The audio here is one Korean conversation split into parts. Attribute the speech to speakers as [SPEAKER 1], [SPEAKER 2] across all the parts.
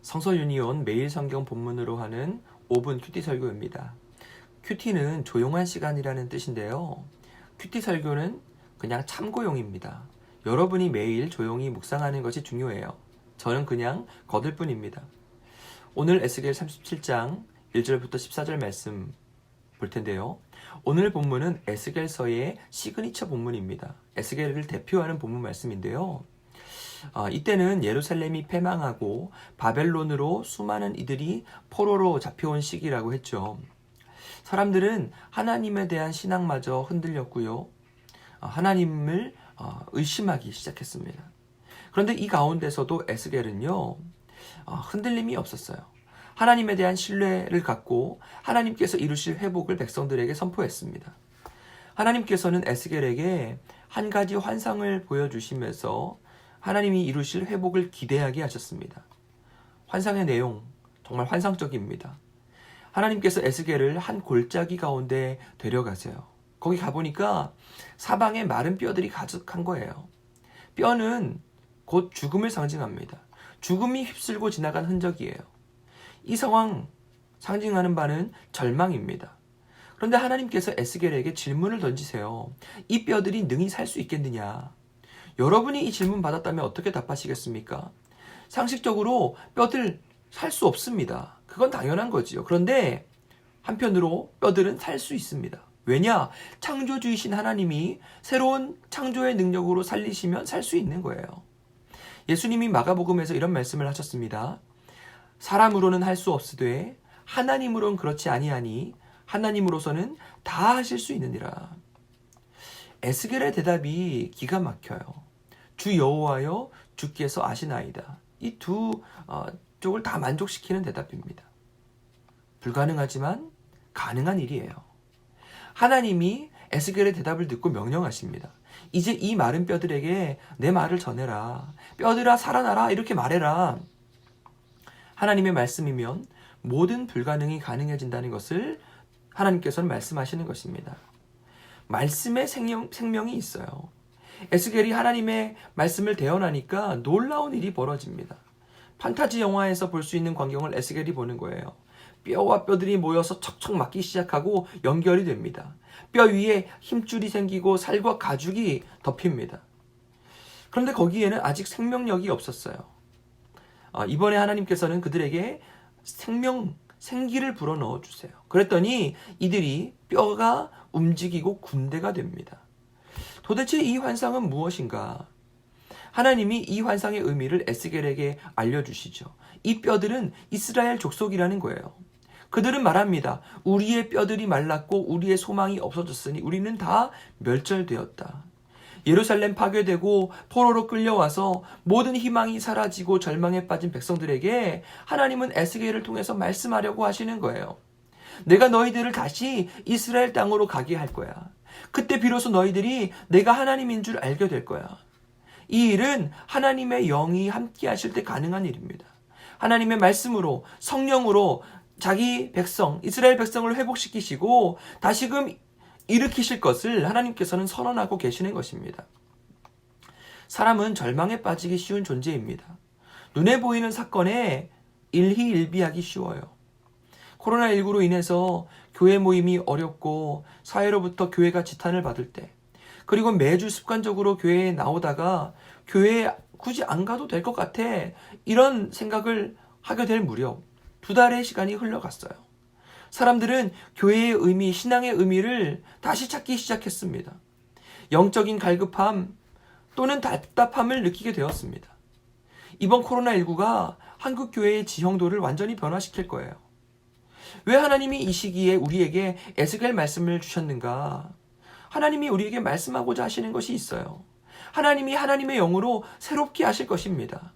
[SPEAKER 1] 성서 유니온 매일 성경 본문으로 하는 5분 큐티 설교입니다. 큐티는 조용한 시간이라는 뜻인데요. 큐티 설교는 그냥 참고용입니다. 여러분이 매일 조용히 묵상하는 것이 중요해요. 저는 그냥 거들 뿐입니다. 오늘 에스겔 37장 1절부터 14절 말씀 볼 텐데요. 오늘 본문은 에스겔서의 시그니처 본문입니다. 에스겔을 대표하는 본문 말씀인데요. 이때는 예루살렘이 패망하고 바벨론으로 수많은 이들이 포로로 잡혀온 시기라고 했죠. 사람들은 하나님에 대한 신앙마저 흔들렸고요. 하나님을 의심하기 시작했습니다. 그런데 이 가운데서도 에스겔은요, 흔들림이 없었어요. 하나님에 대한 신뢰를 갖고 하나님께서 이루실 회복을 백성들에게 선포했습니다. 하나님께서는 에스겔에게 한 가지 환상을 보여주시면서 하나님이 이루실 회복을 기대하게 하셨습니다. 환상의 내용 정말 환상적입니다. 하나님께서 에스겔을 한 골짜기 가운데 데려가세요. 거기 가보니까 사방에 마른 뼈들이 가득한 거예요. 뼈는 곧 죽음을 상징합니다. 죽음이 휩쓸고 지나간 흔적이에요. 이 상황 상징하는 바는 절망입니다. 그런데 하나님께서 에스겔에게 질문을 던지세요. 이 뼈들이 능히 살 수 있겠느냐? 여러분이 이 질문 받았다면 어떻게 답하시겠습니까? 상식적으로 뼈들 살 수 없습니다. 그건 당연한 거지요. 그런데 한편으로 뼈들은 살 수 있습니다. 왜냐? 창조주이신 하나님이 새로운 창조의 능력으로 살리시면 살 수 있는 거예요. 예수님이 마가복음에서 이런 말씀을 하셨습니다. 사람으로는 할 수 없으되 하나님으로는 그렇지 아니하니 하나님으로서는 다 하실 수 있느니라. 에스겔의 대답이 기가 막혀요. 주 여호와여 주께서 아시나이다. 이 두 쪽을 다 만족시키는 대답입니다. 불가능하지만 가능한 일이에요. 하나님이 에스겔의 대답을 듣고 명령하십니다. 이제 이 마른 뼈들에게 내 말을 전해라. 뼈들아 살아나라 이렇게 말해라. 하나님의 말씀이면 모든 불가능이 가능해진다는 것을 하나님께서는 말씀하시는 것입니다. 말씀에 생명이 있어요. 에스겔이 하나님의 말씀을 대언하니까 놀라운 일이 벌어집니다. 판타지 영화에서 볼 수 있는 광경을 에스겔이 보는 거예요. 뼈와 뼈들이 모여서 척척 맞기 시작하고 연결이 됩니다. 뼈 위에 힘줄이 생기고 살과 가죽이 덮입니다. 그런데 거기에는 아직 생명력이 없었어요. 이번에 하나님께서는 그들에게 생기를 불어넣어 주세요. 그랬더니 이들이 뼈가 움직이고 군대가 됩니다. 도대체 이 환상은 무엇인가? 하나님이 이 환상의 의미를 에스겔에게 알려주시죠. 이 뼈들은 이스라엘 족속이라는 거예요. 그들은 말합니다. 우리의 뼈들이 말랐고 우리의 소망이 없어졌으니 우리는 다 멸절되었다. 예루살렘 파괴되고 포로로 끌려와서 모든 희망이 사라지고 절망에 빠진 백성들에게 하나님은 에스겔을 통해서 말씀하려고 하시는 거예요. 내가 너희들을 다시 이스라엘 땅으로 가게 할 거야. 그때 비로소 너희들이 내가 하나님인 줄 알게 될 거야. 이 일은 하나님의 영이 함께 하실 때 가능한 일입니다. 하나님의 말씀으로 성령으로 자기 백성 이스라엘 백성을 회복시키시고 다시금 일으키실 것을 하나님께서는 선언하고 계시는 것입니다. 사람은 절망에 빠지기 쉬운 존재입니다. 눈에 보이는 사건에 일희일비하기 쉬워요. 코로나19로 인해서 교회 모임이 어렵고 사회로부터 교회가 지탄을 받을 때, 그리고 매주 습관적으로 교회에 나오다가 교회에 굳이 안 가도 될 것 같아 이런 생각을 하게 될 무렵 2달의 시간이 흘러갔어요. 사람들은 교회의 의미, 신앙의 의미를 다시 찾기 시작했습니다. 영적인 갈급함 또는 답답함을 느끼게 되었습니다. 이번 코로나19가 한국 교회의 지형도를 완전히 변화시킬 거예요. 왜 하나님이 이 시기에 우리에게 에스겔 말씀을 주셨는가? 하나님이 우리에게 말씀하고자 하시는 것이 있어요. 하나님이 하나님의 영으로 새롭게 하실 것입니다.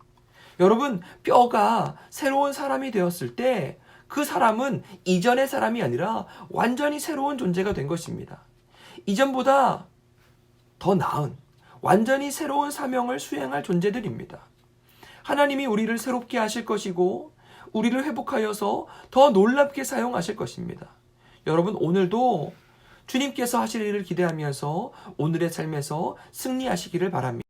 [SPEAKER 1] 여러분, 뼈가 새로운 사람이 되었을 때 그 사람은 이전의 사람이 아니라 완전히 새로운 존재가 된 것입니다. 이전보다 더 나은, 완전히 새로운 사명을 수행할 존재들입니다. 하나님이 우리를 새롭게 하실 것이고 우리를 회복하여서 더 놀랍게 사용하실 것입니다. 여러분, 오늘도 주님께서 하실 일을 기대하면서 오늘의 삶에서 승리하시기를 바랍니다.